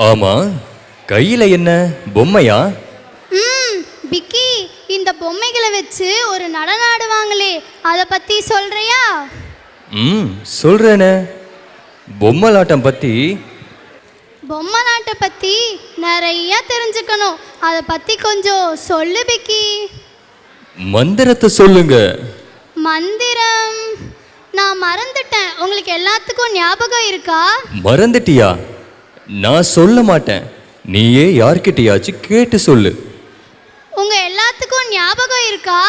ஆமா, கையில என்ன பொம்மையா? பிக்கி, இந்த பொம்மைகளை வச்சு ஒரு நடனம் ஆடுவாங்களே, அதை பத்தி சொல்றியா? சொல்றேனே. பொம்மலாட்டம் பத்தி நிறைய தெரிஞ்சுக்கணும். அதை பத்தி கொஞ்சம் சொல்லு பிக்கி. மந்திரத்தை சொல்லுங்க. மந்திரம் நான் மறந்துட்டேன். உங்களுக்கு எல்லாத்துக்கும் ஞாபகம் இருக்கா? மறந்துட்டியா? நான் சொல்ல மாட்டேன், நீயே யார்கிட்டயாச்சும் கேட்டு சொல்லு. உங்க எல்லாத்துக்கும் ஞாபகம் இருக்கா?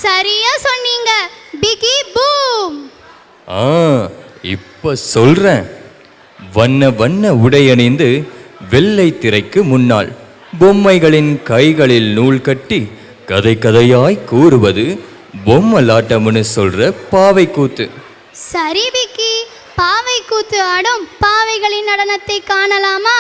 சரியா சொன்னீங்க. பிகி பூம். இப்ப சொல்றேன். வண்ண வண்ண உடையணிந்து வெள்ளை திரைக்கு முன்னால் பொம்மைகளின் கைகளில் நூல் கட்டி கதை கதையாய் கூறுவது பொம்மலாட்டம்னு சொல்ற பாவை கூத்து. சரி பிக்கி, பாவை கூத்து ஆடும் பாவைகளின் நடனத்தை காணலாமா?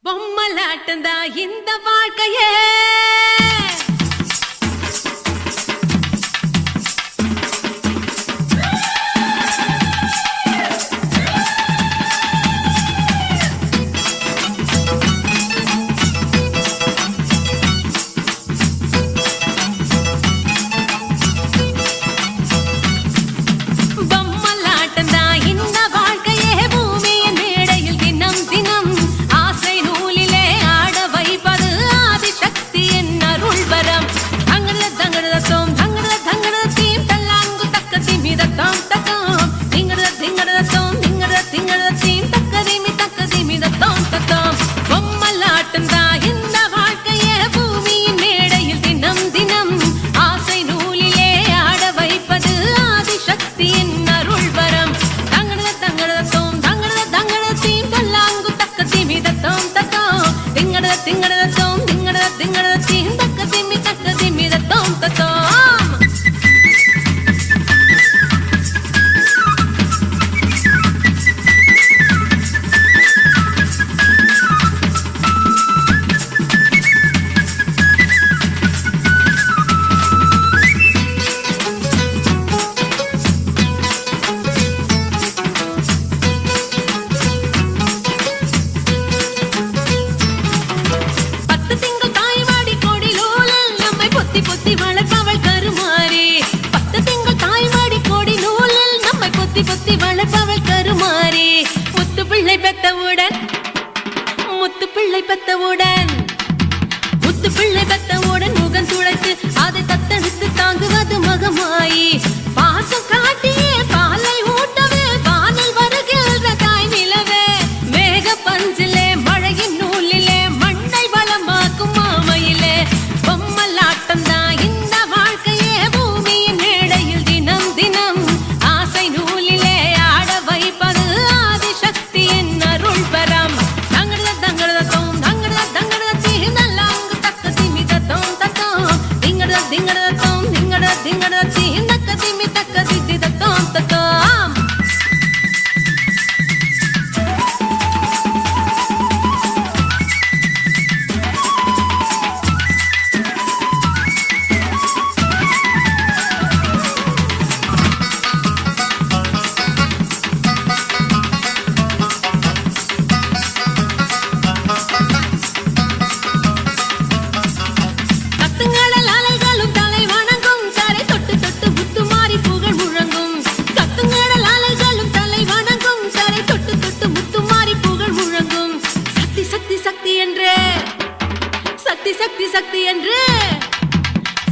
பொம்மலாட்டந்தா இந்த வாழ்க்கையே, முகம் துளைத்து அதை தத்தெடுத்து தாங்குவது மகமாயி, பாசம் காட்டியே பாலை ஊட்டவே வானில் வருகின்ற தாய் நிலவே, மேக பஞ்சிலே மழையின் நூலிலே மண்ணை வளமாக்கும் மாமையிலே, பொம்மலாட்டம் தான் இந்த வாழ்க்கையே பூமியின் மேடையில் தினம் தினம் ஆசை நூலிலே ஆட வைப்பது ஆதிசக்தியின் அருள் பரம். சக்தி என்று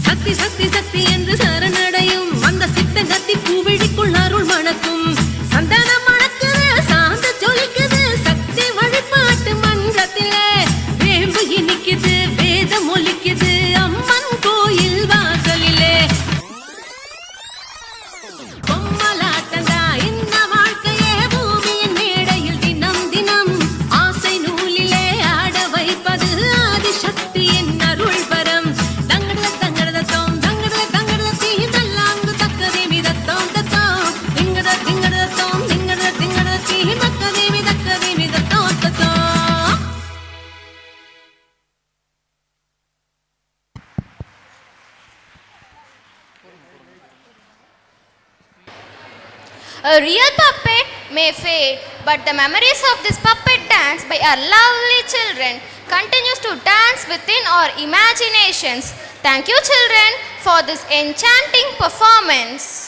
சக்தி சக்தி சக்தி என்று சரணடையும் அந்த சித்த கத்தி பூவிழிக்குள் அருள் மணக்கும், சந்தனம் மணக்குது சாந்த ஜொலிக்குது சக்தி வழிபாட்டு மன்றத்திலே, வேம்பு இனிக்குது வேதம் ஒலிக்குது அம்மன் கோயில் வாசலிலே. பொம்மலாட்டந்தா இந்த வாழ்க்கையே பூமியின் மேடையில் தினம் தினம் ஆசை நூலிலே ஆட வைப்பது ஆதிசக்தியின் அருள் பரம். தங்கட தங்கட தோம் தங்கட தங்கட தீ A real puppet may fade, but the memories of this puppet dance by our lovely children continues to dance within our imaginations. Thank you, children, for this enchanting performance.